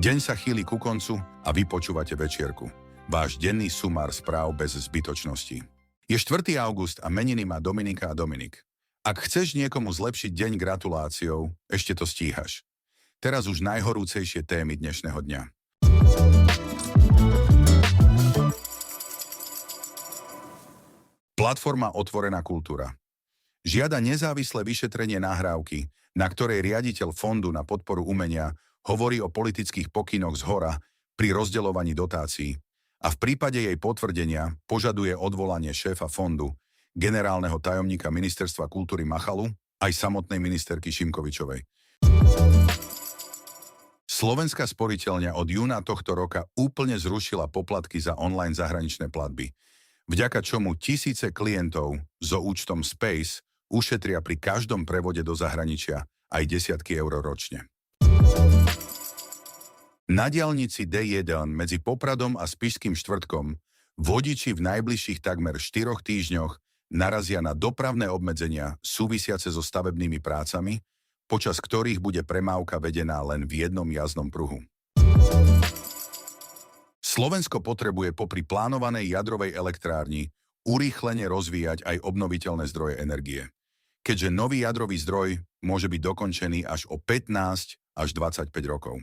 Deň sa chýli ku koncu a vy počúvate večierku. Váš denný sumár správ bez zbytočností. Je 4. august a meniny má Dominika a Dominik. Ak chceš niekomu zlepšiť deň gratuláciou, ešte to stíhaš. Teraz už najhorúcejšie témy dnešného dňa. Platforma Otvorená kultúra žiada nezávislé vyšetrenie nahrávky, na ktorej riaditeľ Fondu na podporu umenia hovorí o politických pokynoch zhora pri rozdeľovaní dotácií a v prípade jej potvrdenia požaduje odvolanie šéfa fondu, generálneho tajomníka Ministerstva kultúry Machalu aj samotnej ministerky Šimkovičovej. Slovenská sporiteľňa od júna tohto roka úplne zrušila poplatky za online zahraničné platby, vďaka čomu tisíce klientov so účtom Space ušetria pri každom prevode do zahraničia aj desiatky eur ročne. Na diaľnici D1 medzi Popradom a Spišským Štvrtkom vodiči v najbližších takmer 4 týždňoch narazia na dopravné obmedzenia súvisiace so stavebnými prácami, počas ktorých bude premávka vedená len v jednom jazdnom pruhu. Slovensko potrebuje popri plánovanej jadrovej elektrárni urýchlene rozvíjať aj obnoviteľné zdroje energie, keďže nový jadrový zdroj môže byť dokončený až o 15 až 25 rokov.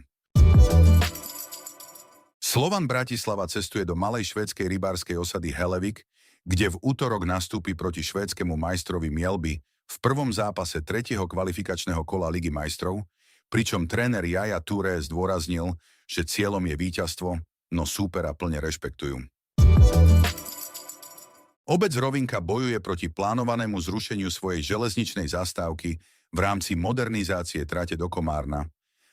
Slovan Bratislava cestuje do malej švédskej rybárskej osady Hellevik, kde v útorok nastúpi proti švédskému majstrovi Mjällby v prvom zápase 3. kvalifikačného kola Ligy majstrov, pričom tréner Yaya Touré zdôraznil, že cieľom je víťazstvo, no súpera plne rešpektujú. Obec Rovinka bojuje proti plánovanému zrušeniu svojej železničnej zastávky v rámci modernizácie trate do Komárna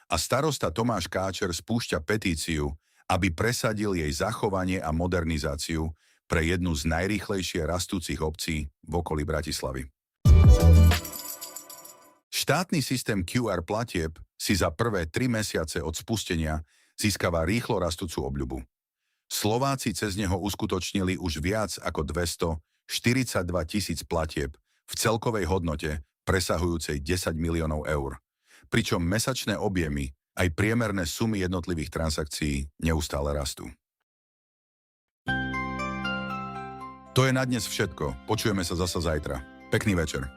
a starosta Tomáš Káčer spúšťa petíciu, aby presadil jej zachovanie a modernizáciu pre jednu z najrýchlejšie rastúcich obcí v okolí Bratislavy. Štátny systém QR platieb si za prvé 3 mesiace od spustenia získava rýchlo rastúcu obľubu. Slováci cez neho uskutočnili už viac ako 242 000 platieb v celkovej hodnote presahujúcej 10 miliónov eur, pričom mesačné objemy aj priemerné sumy jednotlivých transakcií neustále rastú. To je na dnes všetko. Počujeme sa zasa zajtra. Pekný večer.